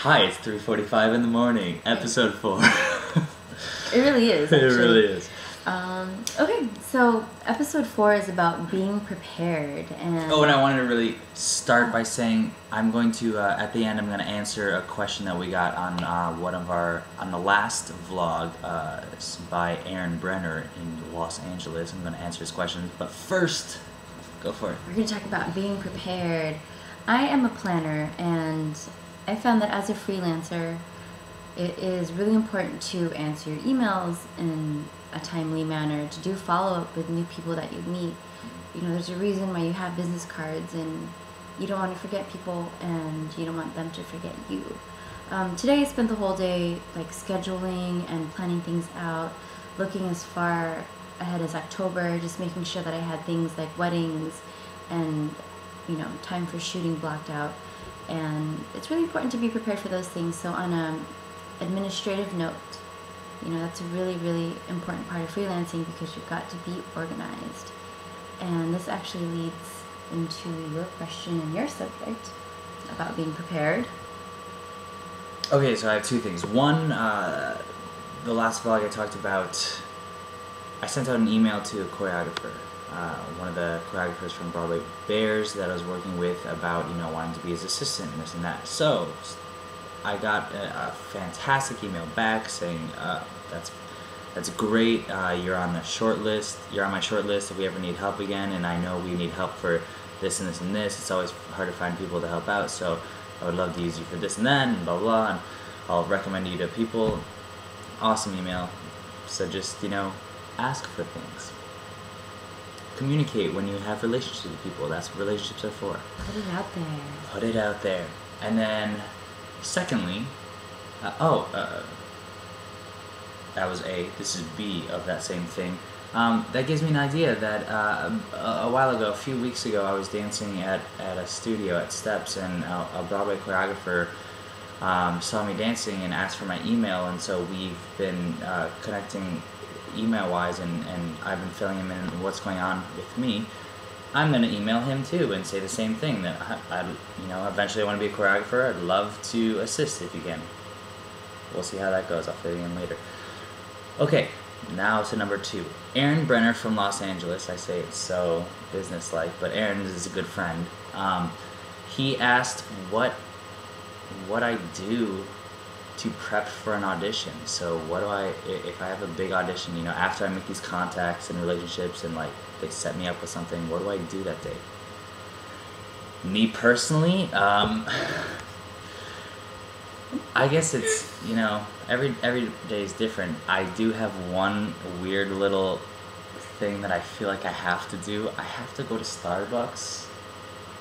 Hi, it's 3:45 in the morning, episode 4. It really is, It actually. really is. Okay, so episode 4 is about being prepared. And I wanted to really start by saying I'm going to, at the end, I'm going to answer a question that we got on on the last vlog by Aaron Brenner in Los Angeles. I'm going to answer his questions, but first, go for it. we're going to talk about being prepared. I am a planner, and I found that as a freelancer, it is really important to answer your emails in a timely manner, to do follow-up with new people that you meet. You know, there's a reason why you have business cards, and you don't want to forget people, and you don't want them to forget you. Today I spent the whole day scheduling and planning things out, looking as far ahead as October, just making sure that I had things like weddings and time for shooting blocked out. And it's really important to be prepared for those things. So on an administrative note, that's a really, really important part of freelancing, because you've got to be organized. And this actually leads into your question and your subject about being prepared. Okay, so I have two things. One, the last vlog I talked about, I sent out an email to a choreographer, one of the choreographers from Broadway Bears that I was working with, about wanting to be his assistant and this and that. So I got a fantastic email back saying that's great. You're on the short list. You're on my short list if we ever need help again, and I know we need help for this and this and this. It's always hard to find people to help out, so I would love to use you for this and that, and blah blah. And I'll recommend you to people. Awesome email. So just ask for things. Communicate when you have relationships with people. That's what relationships are for. Put it out there. Put it out there. And then, secondly, that was A. This is B of that same thing. That gives me an idea that a while ago, a few weeks ago, I was dancing at a studio at Steps, and a Broadway choreographer saw me dancing and asked for my email, and so we've been connecting email-wise, and I've been filling him in what's going on with me. I'm going to email him too and say the same thing, that I eventually want to be a choreographer. I'd love to assist if you can. We'll see how that goes. I'll fill you in later. Okay, now to number 2. Aaron Brenner from Los Angeles. I say it's so business-like, but Aaron is a good friend. He asked what I do to prep for an audition. So what do if I have a big audition, after I make these contacts and relationships and they set me up with something, what do I do that day? Me personally, I guess it's, every day is different. I do have one weird little thing that I feel like I have to do. I have to go to Starbucks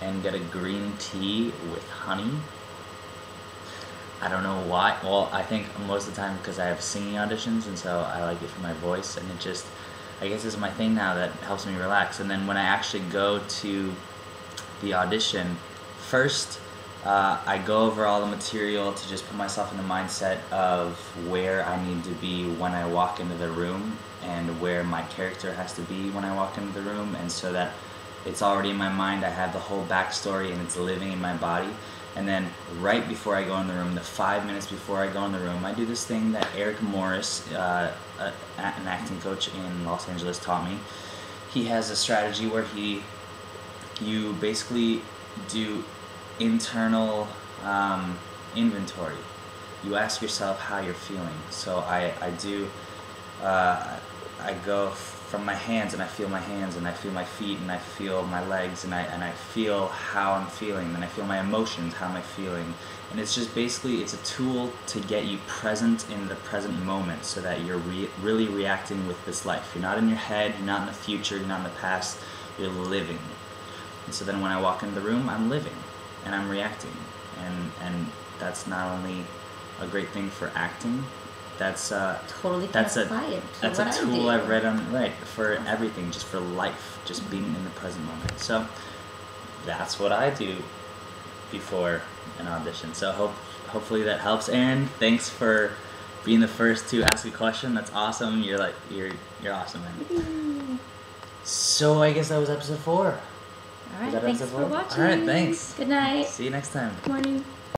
and get a green tea with honey. I don't know why. Well, I think most of the time because I have singing auditions, and so I like it for my voice, and I guess this is my thing now that helps me relax. And then when I actually go to the audition, first I go over all the material to just put myself in the mindset of where I need to be when I walk into the room, and where my character has to be when I walk into the room, and so that it's already in my mind. I have the whole backstory and it's living in my body. And then right before I go in the room, the 5 minutes before I go in the room, I do this thing that Eric Morris, an acting coach in Los Angeles, taught me. He has a strategy where you basically do internal inventory. You ask yourself how you're feeling. So I go from my hands, and I feel my hands, and I feel my feet, and I feel my legs, and I feel how I'm feeling, and I feel my emotions, how am I feeling. And it's just basically, it's a tool to get you present in the present moment, so that you're really reacting with this life. You're not in your head, you're not in the future, you're not in the past, you're living. And so then when I walk into the room, I'm living, and I'm reacting. And that's not only a great thing for acting, that's a tool I've read on for everything, just for life, just being in the present moment. So that's what I do before an audition. So hopefully that helps. Aaron, thanks for being the first to ask a question. That's awesome. You're awesome, man. So I guess that was episode 4. All right, thanks for watching. All right, thanks. Good night. See you next time. Good morning.